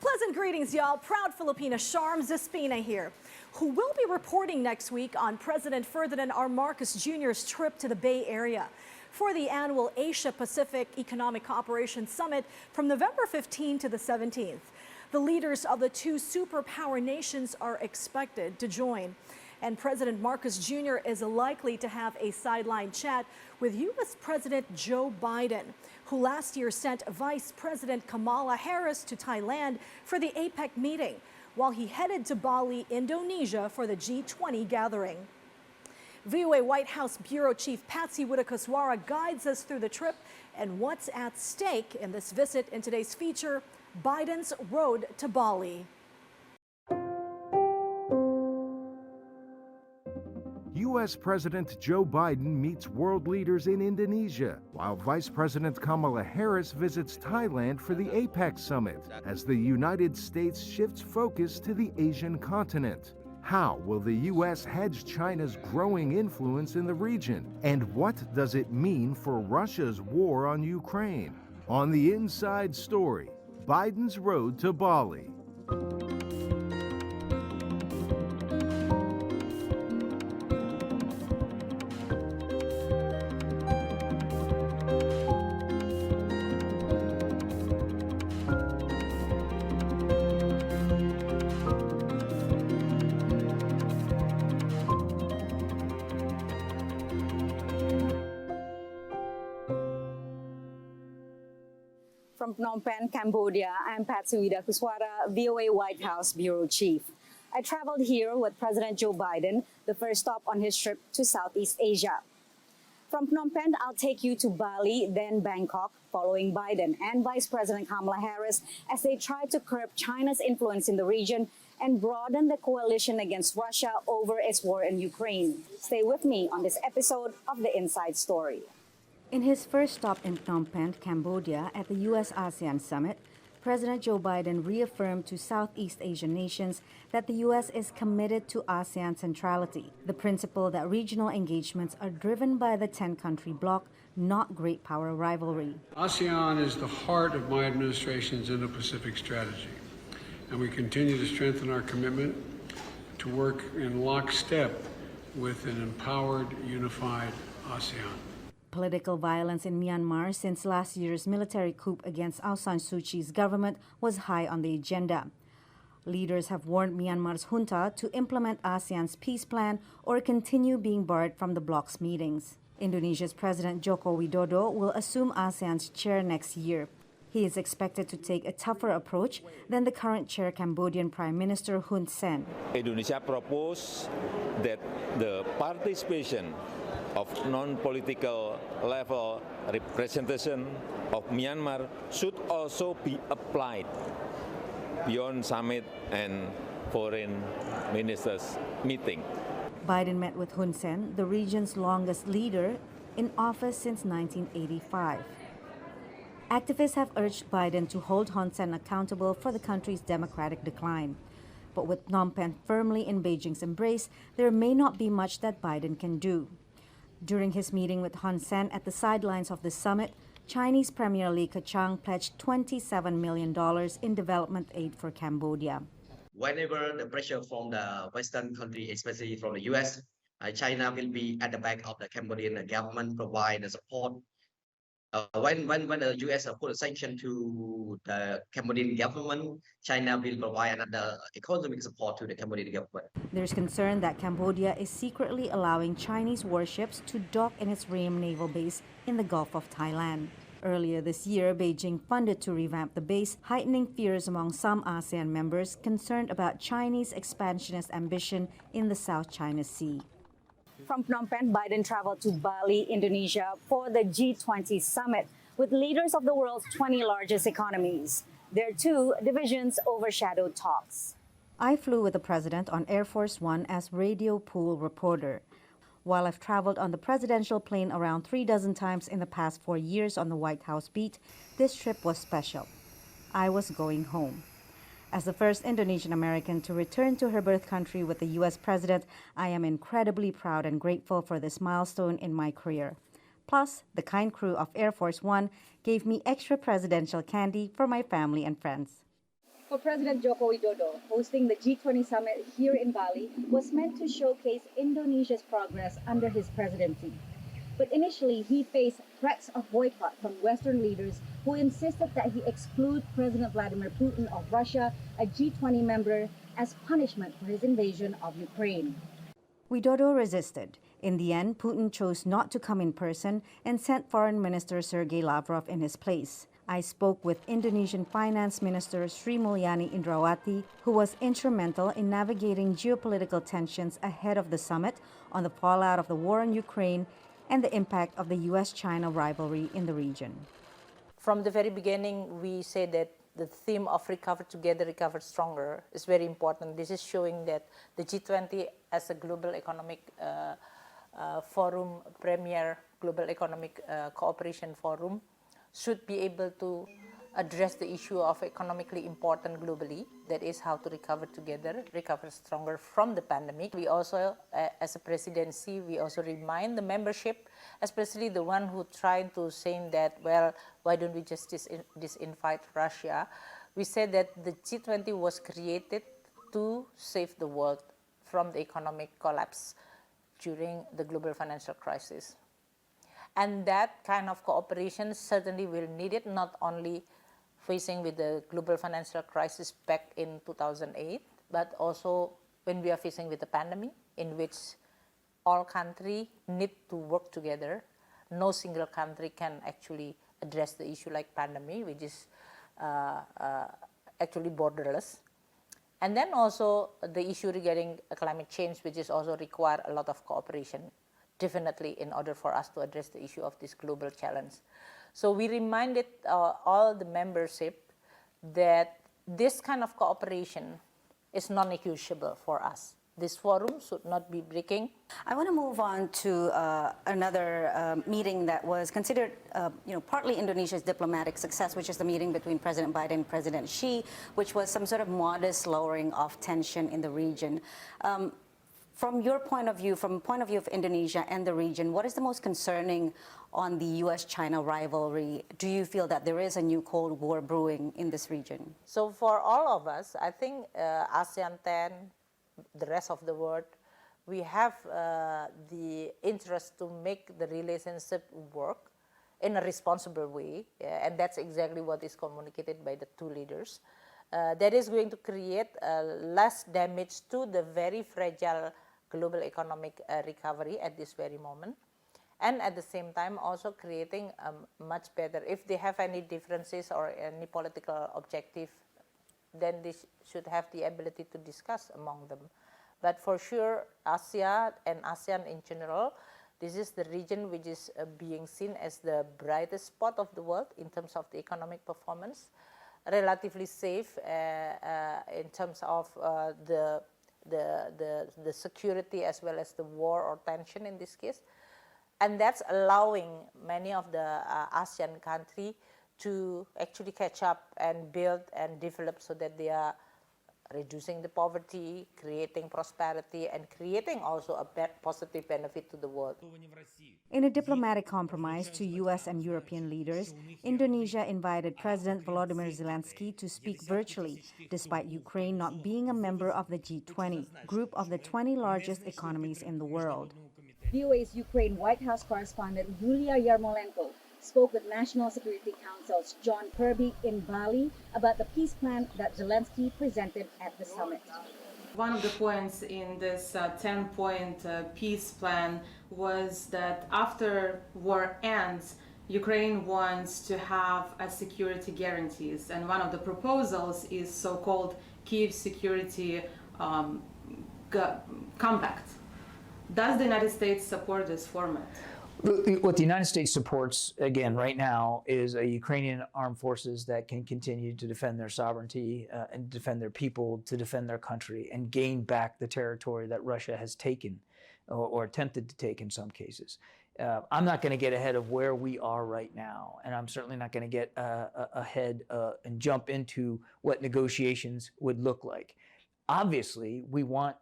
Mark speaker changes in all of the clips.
Speaker 1: Pleasant greetings, y'all. Proud Filipina Sharm Zespina here, who will be reporting next week on President Ferdinand R. Marcos Jr.'s trip to the Bay Area for the annual Asia-Pacific Economic Cooperation Summit from November 15 to the 17th. The leaders of the two superpower nations are expected to join. And President Marcos Jr. is likely to have a sideline chat with U.S. President Joe Biden, who last year sent Vice President Kamala Harris to Thailand for the APEC meeting, while he headed to Bali, Indonesia for the G20 gathering. VOA White House Bureau Chief Patsy Witakoswara guides us through the trip and what's at stake in this visit in today's feature, Biden's Road to Bali.
Speaker 2: U.S. President Joe Biden meets world leaders in Indonesia, while Vice President Kamala Harris visits Thailand for the APEC summit, as the United States shifts focus to the Asian continent. How will the U.S. hedge China's growing influence in the region? And what does it mean for Russia's war on Ukraine? On the Inside Story, Biden's Road to Bali.
Speaker 3: From Phnom Penh, Cambodia, I'm Patsy Witakoswara, VOA White House Bureau Chief. I traveled here with President Joe Biden, the first stop on his trip to Southeast Asia. From Phnom Penh, I'll take you to Bali, then Bangkok, following Biden and Vice President Kamala Harris as they try to curb China's influence in the region and broaden the coalition against Russia over its war in Ukraine. Stay with me on this episode of The Inside Story. In his first stop in Phnom Penh, Cambodia, at the U.S.-ASEAN Summit, President Joe Biden reaffirmed to Southeast Asian nations that the U.S. is committed to ASEAN centrality, the principle that regional engagements are driven by the 10-country bloc, not great power rivalry.
Speaker 4: ASEAN is the heart of my administration's Indo-Pacific strategy, and we continue to strengthen our commitment to work in lockstep with an empowered, unified ASEAN.
Speaker 3: Political violence in Myanmar since last year's military coup against Aung San Suu Kyi's government was high on the agenda. Leaders have warned Myanmar's junta to implement ASEAN's peace plan or continue being barred from the bloc's meetings. Indonesia's President Joko Widodo will assume ASEAN's chair next year. He is expected to take a tougher approach than the current chair Cambodian Prime Minister Hun Sen.
Speaker 5: Indonesia proposed that the participation of non-political level representation of Myanmar should also be applied beyond summit and foreign ministers meeting.
Speaker 3: Biden met with Hun Sen, the region's longest leader in office since 1985. Activists have urged Biden to hold Hun Sen accountable for the country's democratic decline. But with Phnom Penh firmly in Beijing's embrace, there may not be much that Biden can do. During his meeting with Hun Sen at the sidelines of the summit, Chinese Premier Li Keqiang pledged $27 million in development aid for Cambodia.
Speaker 6: Whenever the pressure from the Western country, especially from the US, China will be at the back of the Cambodian government, provide the support. When the US put a sanction to the Cambodian government, China will provide another economic support to the Cambodian government.
Speaker 3: There's concern that Cambodia is secretly allowing Chinese warships to dock in its Ream naval base in the Gulf of Thailand. Earlier this year, Beijing funded to revamp the base, heightening fears among some ASEAN members concerned about Chinese expansionist ambition in the South China Sea. From Phnom Penh, Biden traveled to Bali, Indonesia for the G20 summit with leaders of the world's 20 largest economies. There too, divisions overshadowed talks. I flew with the president on Air Force One as radio pool reporter. While I've traveled on the presidential plane around 36 times in the past 4 years on the White House beat, this trip was special. I was going home. As the first Indonesian American to return to her birth country with the U.S. president, I am incredibly proud and grateful for this milestone in my career. Plus, the kind crew of Air Force One gave me extra presidential candy for my family and friends.
Speaker 7: For President Joko Widodo, hosting the G20 summit here in Bali was meant to showcase Indonesia's progress under his presidency. But initially, he faced threats of boycott from Western leaders who insisted that he exclude President Vladimir Putin of Russia, a G20 member, as punishment for his invasion of Ukraine.
Speaker 3: Widodo resisted. In the end, Putin chose not to come in person and sent Foreign Minister Sergei Lavrov in his place. I spoke with Indonesian Finance Minister Sri Mulyani Indrawati, who was instrumental in navigating geopolitical tensions ahead of the summit on the fallout of the war in Ukraine and the impact of the U.S.-China rivalry in the region.
Speaker 8: From the very beginning, we said that the theme of Recover Together, Recover Stronger is very important. This is showing that the G20 as a global economic forum, premier global economic cooperation forum, should be able to address the issue of economically important globally, that is how to recover together, recover stronger from the pandemic. We also, as a presidency, we also remind the membership, especially the one who tried to say that, well, why don't we just disinvite Russia? We said that the G20 was created to save the world from the economic collapse during the global financial crisis. And that kind of cooperation certainly will need it, not only facing with the global financial crisis back in 2008, but also when we are facing with the pandemic, in which all countries need to work together. No single country can actually address the issue like pandemic, which is actually borderless. And then also the issue regarding climate change, which is also require a lot of cooperation, definitely, in order for us to address the issue of this global challenge. So we reminded all the membership that this kind of cooperation is non-negotiable for us. This forum should not be breaking.
Speaker 9: I want to move on to another meeting that was considered, partly Indonesia's diplomatic success, which is the meeting between President Biden and President Xi, which was some sort of modest lowering of tension in the region. From your point of view, from the point of view of Indonesia and the region, what is the most concerning on the U.S.-China rivalry? Do you feel that there is a new Cold War brewing in this region?
Speaker 8: So for all of us, I think ASEAN 10, the rest of the world, we have the interest to make the relationship work in a responsible way, and that's exactly what is communicated by the two leaders. That is going to create less damage to the very fragile global economic recovery at this very moment, and at the same time also creating a much better, if they have any differences or any political objective, then they should have the ability to discuss among them. But for sure, Asia and ASEAN in general, this is the region which is being seen as the brightest spot of the world in terms of the economic performance, relatively safe in terms of the security as well as the war or tension in this case. And that's allowing many of the ASEAN countries to actually catch up and build and develop so that they are reducing the poverty, creating prosperity, and creating also a positive benefit to the world.
Speaker 3: In a diplomatic compromise to U.S. and European leaders, Indonesia invited President Volodymyr Zelensky to speak virtually, despite Ukraine not being a member of the G20, group of the 20 largest economies in the world.
Speaker 7: VOA's Ukraine White House correspondent Yulia Yarmolenko spoke with National Security Council's John Kirby in Bali about the peace plan that Zelensky presented at the summit.
Speaker 10: One of the points in this 10-point peace plan was that after war ends, Ukraine wants to have a security guarantees, and one of the proposals is so-called Kyiv Security Compact. Does the United States support this format?
Speaker 11: What the United States supports, again, right now, is a Ukrainian armed forces that can continue to defend their sovereignty and defend their people, to defend their country, and gain back the territory that Russia has taken or attempted to take in some cases. I'm not going to get ahead of where we are right now, and I'm certainly not going to get ahead and jump into what negotiations would look like. Obviously, we want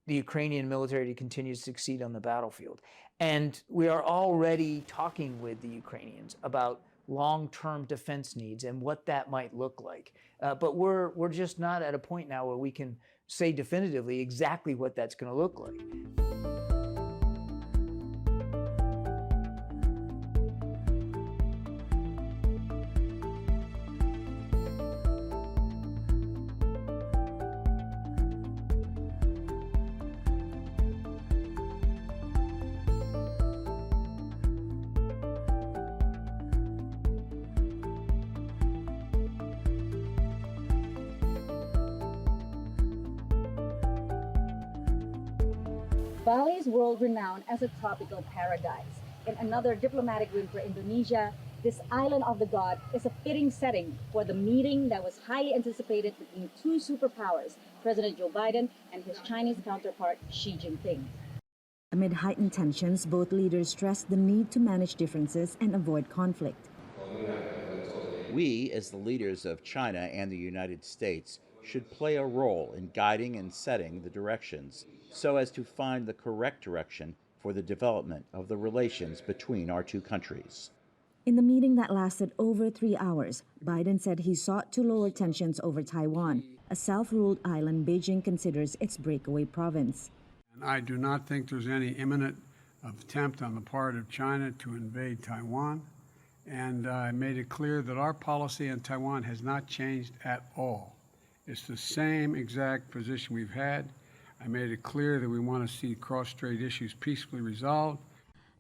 Speaker 11: the Ukrainian military to continue to succeed on the battlefield. And we are already talking with the Ukrainians about long-term defense needs and what that might look like. But we're just not at a point now where we can say definitively exactly what that's going to look like.
Speaker 7: Bali is world-renowned as a tropical paradise. In another diplomatic win for Indonesia, this island of the god is a fitting setting for the meeting that was highly anticipated between two superpowers, President Joe Biden and his Chinese counterpart, Xi Jinping.
Speaker 3: Amid heightened tensions, both leaders stressed the need to manage differences and avoid conflict.
Speaker 12: We, as the leaders of China and the United States, should play a role in guiding and setting the directions so as to find the correct direction for the development of the relations between our two countries.
Speaker 3: In the meeting that lasted over 3 hours, Biden said he sought to lower tensions over Taiwan, a self-ruled island Beijing considers its breakaway province.
Speaker 4: And I do not think there's any imminent attempt on the part of China to invade Taiwan. And I made it clear that our policy on Taiwan has not changed at all. It's the same exact position we've had. I made it clear that we want to see cross-strait issues peacefully resolved.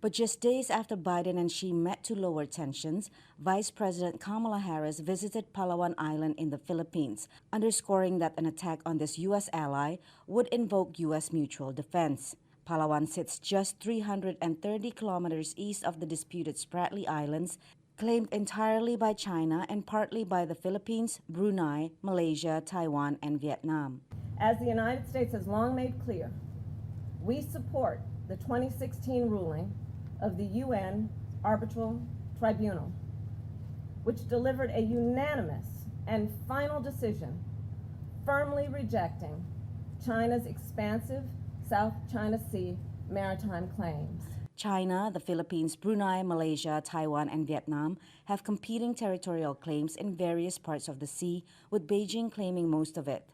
Speaker 3: But just days after Biden and Xi met to lower tensions, Vice President Kamala Harris visited Palawan Island in the Philippines, underscoring that an attack on this U.S. ally would invoke U.S. mutual defense. Palawan sits just 330 kilometers east of the disputed Spratly Islands, claimed entirely by China and partly by the Philippines, Brunei, Malaysia, Taiwan, and Vietnam.
Speaker 13: As the United States has long made clear, we support the 2016 ruling of the UN Arbitral Tribunal, which delivered a unanimous and final decision firmly rejecting China's expansive South China Sea maritime claims.
Speaker 3: China, the Philippines, Brunei, Malaysia, Taiwan, and Vietnam have competing territorial claims in various parts of the sea, with Beijing claiming most of it.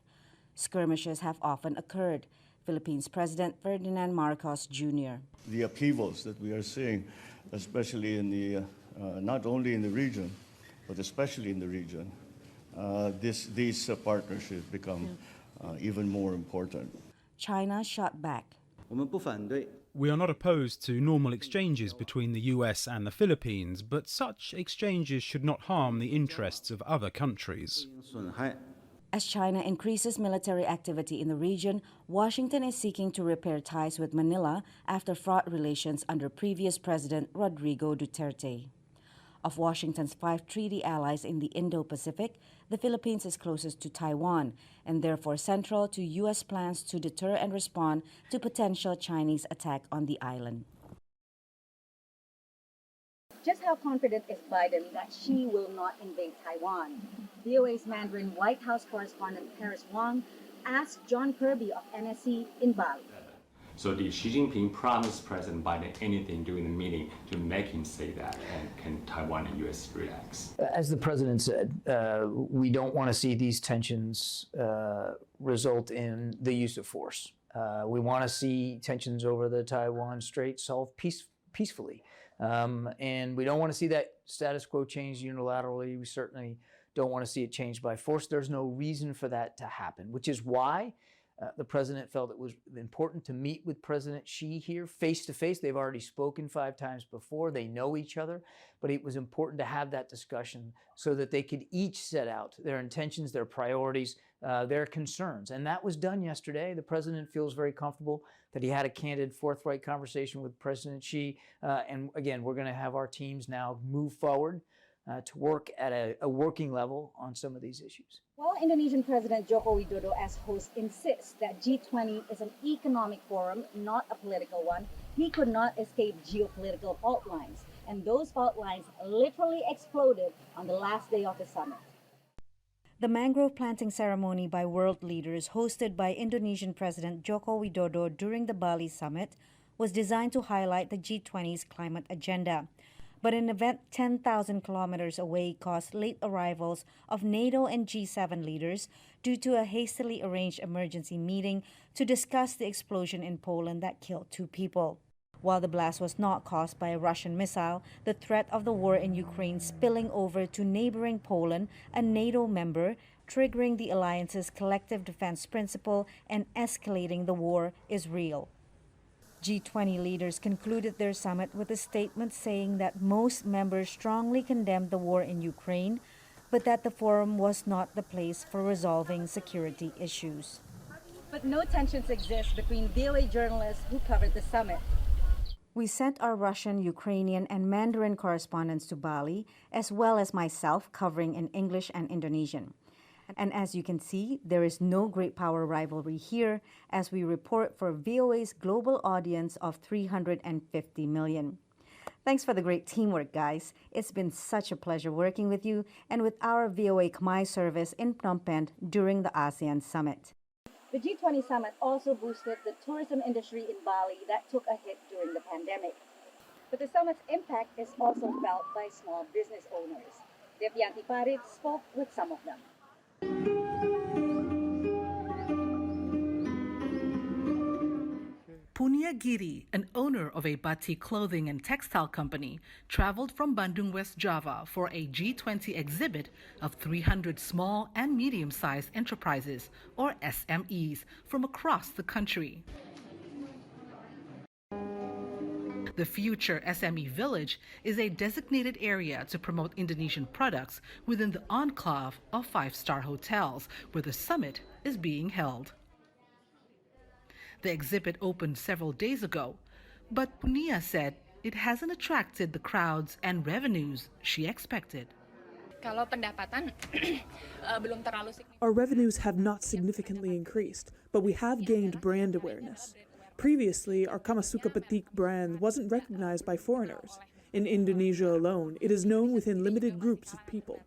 Speaker 3: Skirmishes have often occurred. Philippines President Ferdinand Marcos Jr.
Speaker 14: The upheavals that we are seeing, especially in the, not only in the region, but especially in the region, these partnerships become even more important.
Speaker 3: China shot back.
Speaker 15: We are not opposed to normal exchanges between the US and the Philippines, but such exchanges should not harm the interests of other countries.
Speaker 3: As China increases military activity in the region, Washington is seeking to repair ties with Manila after fraught relations under previous President Rodrigo Duterte. Of Washington's 5 treaty allies in the Indo-Pacific, the Philippines is closest to Taiwan and therefore central to U.S. plans to deter and respond to potential Chinese attack on the island.
Speaker 7: Just how confident is Biden that Xi will not invade Taiwan? VOA's Mandarin White House correspondent Paris Wang asked John Kirby of NSC in Bali.
Speaker 16: So did Xi Jinping promise President Biden anything during the meeting to make him say that, and can Taiwan and U.S. react?
Speaker 11: As the president said, we don't want to see these tensions result in the use of force. We want to see tensions over the Taiwan Strait solved peacefully. And we don't want to see that status quo change unilaterally. We certainly don't want to see it changed by force. There's no reason for that to happen, which is why the president felt it was important to meet with President Xi here face to face. They've already spoken 5 times before. They know each other, but it was important to have that discussion so that they could each set out their intentions, their priorities, their concerns. And that was done yesterday. The president feels very comfortable that he had a candid, forthright conversation with President Xi. And again, we're going to have our teams now move forward to work at a working level on some of these issues.
Speaker 7: While Indonesian President Joko Widodo as host insists that G20 is an economic forum, not a political one, he could not escape geopolitical fault lines. And those fault lines literally exploded on the last day of the summit.
Speaker 3: The mangrove planting ceremony by world leaders hosted by Indonesian President Joko Widodo during the Bali summit was designed to highlight the G20's climate agenda. but an event 10,000 kilometers away caused late arrivals of NATO and G7 leaders due to a hastily arranged emergency meeting to discuss the explosion in Poland that killed 2 people. While the blast was not caused by a Russian missile, the threat of the war in Ukraine spilling over to neighboring Poland, a NATO member, triggering the alliance's collective defense principle and escalating the war is real. G20 leaders concluded their summit with a statement saying that most members strongly condemned the war in Ukraine, but that the forum was not the place for resolving security issues.
Speaker 7: But no tensions exist between VOA journalists who covered the summit.
Speaker 3: We sent our Russian, Ukrainian, and Mandarin correspondents to Bali, as well as myself covering in English and Indonesian. And as you can see, there is no great power rivalry here as we report for VOA's global audience of 350 million. Thanks for the great teamwork, guys. It's been such a pleasure working with you and with our VOA Khmer service in Phnom Penh during the ASEAN Summit.
Speaker 7: The G20 summit also boosted the tourism industry in Bali that took a hit during the pandemic. But the summit's impact is also felt by small business owners. Devyanti Parit spoke with some of them.
Speaker 17: Punya Giri, an owner of a batik clothing and textile company, traveled from Bandung, West Java for a G20 exhibit of 300 small and medium-sized enterprises, or SMEs, from across the country. The Future SME Village is a designated area to promote Indonesian products within the enclave of 5-star hotels where the summit is being held. The exhibit opened several days ago, but Punia said it hasn't attracted the crowds and revenues she expected.
Speaker 18: Our revenues have not significantly increased, but we have gained brand awareness. Previously, our Kamasuka Batik brand wasn't recognized by foreigners. In Indonesia alone, it is known within limited groups of people.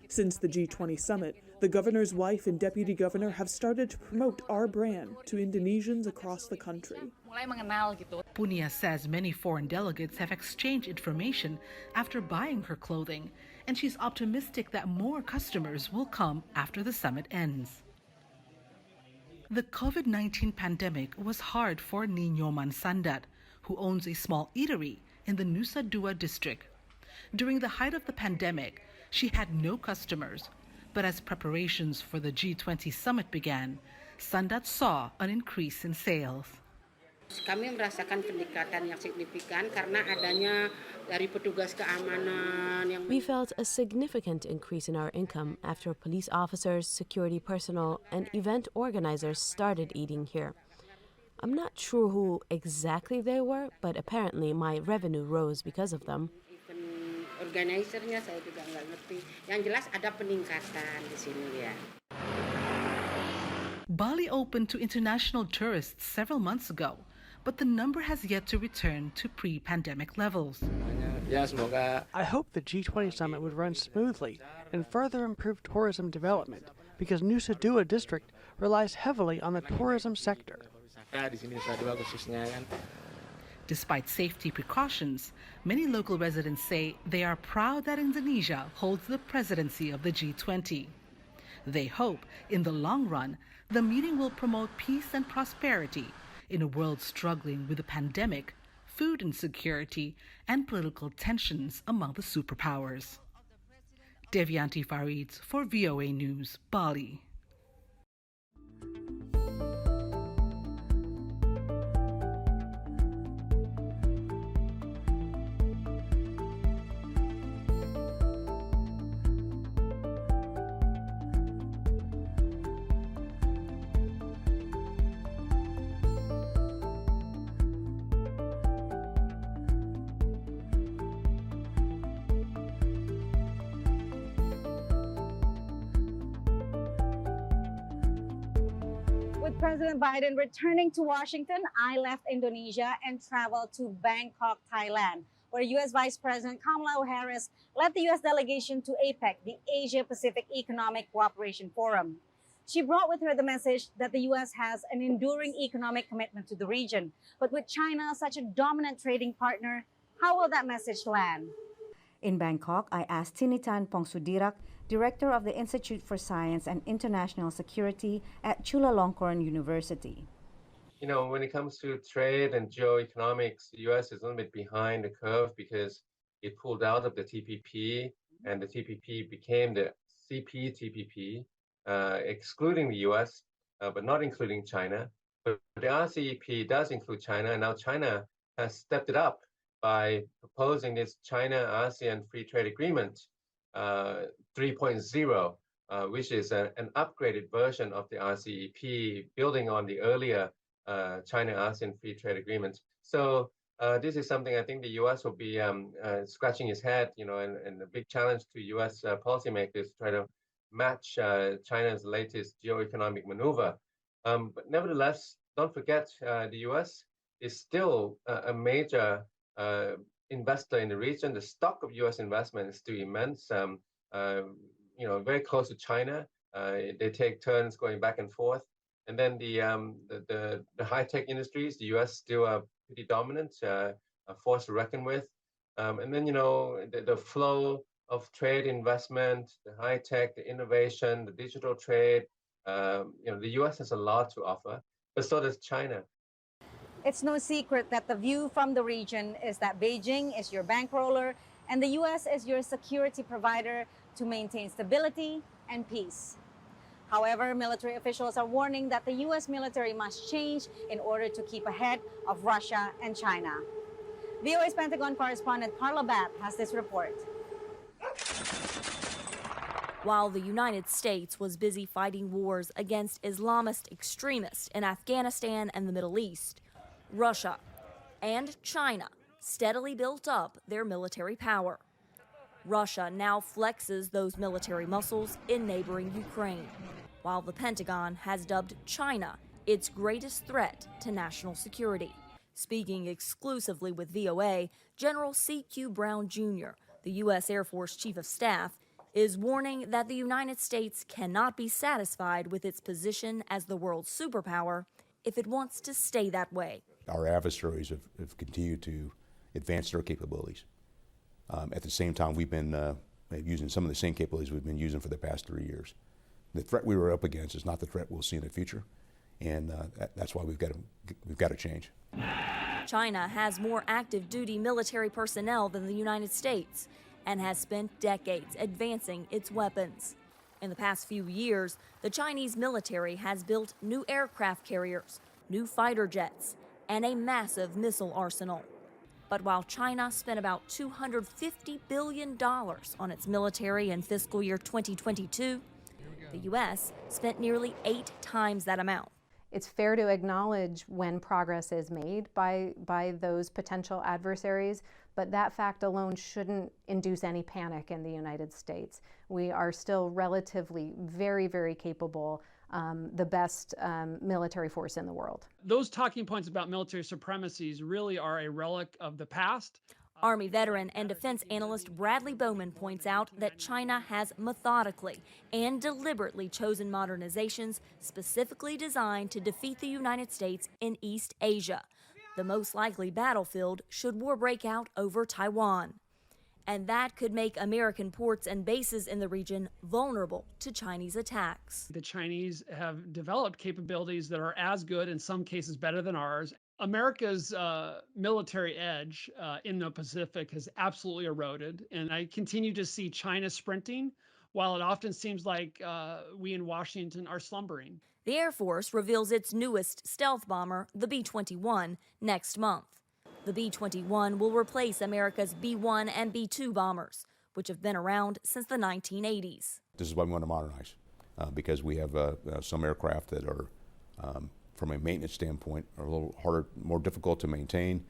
Speaker 18: Since the G20 summit, the governor's wife and deputy governor have started to promote our brand to Indonesians across the country.
Speaker 17: Punia says many foreign delegates have exchanged information after buying her clothing, and she's optimistic that more customers will come after the summit ends. The COVID-19 pandemic was hard for Ninyoman Sandat, who owns a small eatery in the Nusa Dua district. During the height of the pandemic, she had no customers, but as preparations for the G20 summit began, Sandat saw an increase in sales.
Speaker 19: Kami merasakan peningkatan yang signifikan karena adanya dari petugas keamanan yang.
Speaker 20: We felt a significant increase in our income after police officers, security personnel, and event organizers started eating here. I'm not sure who exactly they were, but apparently my revenue rose because of them.
Speaker 19: Organizernya saya juga nggak ngerti. Yang jelas ada peningkatan di sini ya.
Speaker 17: Bali opened to international tourists several months ago, but the number has yet to return to pre-pandemic levels.
Speaker 21: I hope the G20 summit would run smoothly and further improve tourism development because Nusa Dua district relies heavily on the tourism sector.
Speaker 17: Despite safety precautions, many local residents say they are proud that Indonesia holds the presidency of the G20. They hope, in the long run, the meeting will promote peace and prosperity in a world struggling with the pandemic, food insecurity, and political tensions among the superpowers. Devyanti Farid for VOA News, Bali.
Speaker 7: With President Biden returning to Washington, I left Indonesia and traveled to Bangkok, Thailand, where U.S. Vice President Kamala Harris led the U.S. delegation to APEC, the Asia-Pacific Economic Cooperation Forum. She brought with her the message that the U.S. has an enduring economic commitment to the region. But with China such a dominant trading partner, how will that message land?
Speaker 3: In Bangkok, I asked Tinitan Pongsudirak, Director of the Institute for Science and International Security at Chulalongkorn University.
Speaker 1: You know, when it comes to trade and geoeconomics, the U.S. is a little bit behind the curve because it pulled out of the TPP, and the TPP became the CPTPP, excluding the U.S., but not including China. But the RCEP does include China, and now China has stepped it up by proposing this China-ASEAN Free Trade Agreement 3.0, which is an upgraded version of the RCEP, building on the earlier China-ASEAN Free Trade Agreement. So this is something I think the U.S. will be scratching its head, you know, and a big challenge to U.S. policymakers to try to match China's latest geoeconomic maneuver. But nevertheless, don't forget the U.S. is still a major investor in the region. The stock of U.S. investment is still immense. You know, very close to China. They take turns going back and forth. And then the high-tech industries, the U.S. still are pretty dominant, a force to reckon with. And then, you know, the flow of trade investment, the high-tech, the innovation, the digital trade, you know, the U.S. has a lot to offer, but so does China.
Speaker 3: It's no secret that the view from the region is that Beijing is your bankroller and the U.S. is your security provider to maintain stability and peace. However, military officials are warning that the U.S. military must change in order to keep ahead of Russia and China. VOA's Pentagon correspondent Carla Babb has this report.
Speaker 22: While the United States was busy fighting wars against Islamist extremists in Afghanistan and the Middle East, Russia and China steadily built up their military power. Russia now flexes those military muscles in neighboring Ukraine, while the Pentagon has dubbed China its greatest threat to national security. Speaking exclusively with VOA, General C.Q. Brown Jr., the U.S. Air Force Chief of Staff, is warning that the United States cannot be satisfied with its position as the world's superpower if it wants to stay that way.
Speaker 23: Our adversaries have continued to advance their capabilities. At the same time, we've been using some of the same capabilities we've been using for the past 3 years. The threat we were up against is not the threat we'll see in the future, and that's why we've got to change.
Speaker 22: China has more active duty military personnel than the United States and has spent decades advancing its weapons. In the past few years, the Chinese military has built new aircraft carriers, new fighter jets, and a massive missile arsenal. But while China spent about $250 billion on its military in fiscal year 2022, the U.S. spent nearly 8 times that amount.
Speaker 24: It's fair to acknowledge when progress is made by those potential adversaries, but that fact alone shouldn't induce any panic in the United States. We are still relatively very, very capable, the best military force in the world.
Speaker 25: Those talking points about military supremacies really are a relic of the past.
Speaker 22: Army veteran and defense analyst Bradley Bowman points out that China has methodically and deliberately chosen modernizations specifically designed to defeat the United States in East Asia, the most likely battlefield should war break out over Taiwan. And that could make American ports and bases in the region vulnerable to Chinese attacks.
Speaker 25: The Chinese have developed capabilities that are as good, in some cases better than ours. America's military edge in the Pacific has absolutely eroded, and I continue to see China sprinting, while it often seems like we in Washington are slumbering.
Speaker 22: The Air Force reveals its newest stealth bomber, the B-21, next month. The B-21 will replace America's B-1 and B-2 bombers, which have been around since the 1980s.
Speaker 23: This is why we want to modernize, because we have some aircraft that are, from a maintenance standpoint, are a little harder, more difficult to maintain,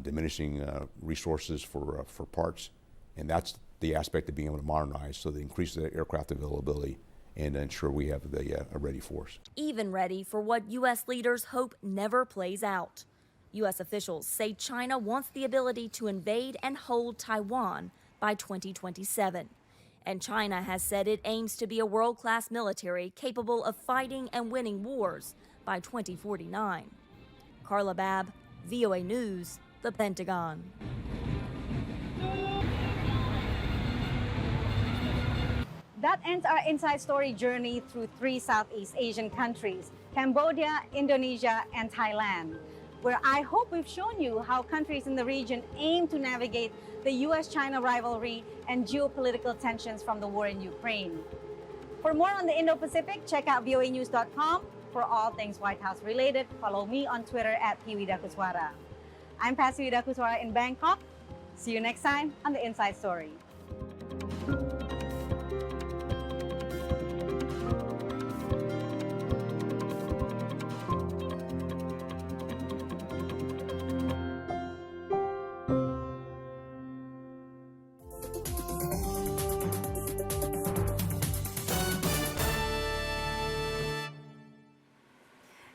Speaker 23: diminishing resources for parts, and that's the aspect of being able to modernize, so they increase the aircraft availability and ensure we have a ready force.
Speaker 22: Even ready for what U.S. leaders hope never plays out. U.S. officials say China wants the ability to invade and hold Taiwan by 2027. And China has said it aims to be a world-class military capable of fighting and winning wars by 2049. Carla Babb, VOA News, The Pentagon.
Speaker 7: That ends our Inside Story journey through 3 Southeast Asian countries, Cambodia, Indonesia, and Thailand, where I hope we've shown you how countries in the region aim to navigate the US-China rivalry and geopolitical tensions from the war in Ukraine. For more on the Indo-Pacific, check out voanews.com. For all things White House related, follow me on Twitter at Piwida Kuswara. I'm Pasiwida Kuswara in Bangkok. See you next time on the Inside Story.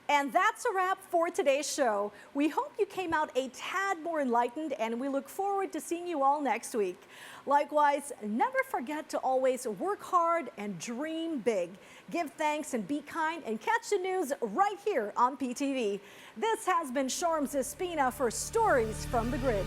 Speaker 2: And that's a wrap for today's show. We hope you came out a tad more enlightened, and we look forward to seeing you all next week. Likewise, never forget to always work hard and dream big. Give thanks and be kind, and catch the news right here on PTV. This has been Sharms Espina for Stories from the Grid.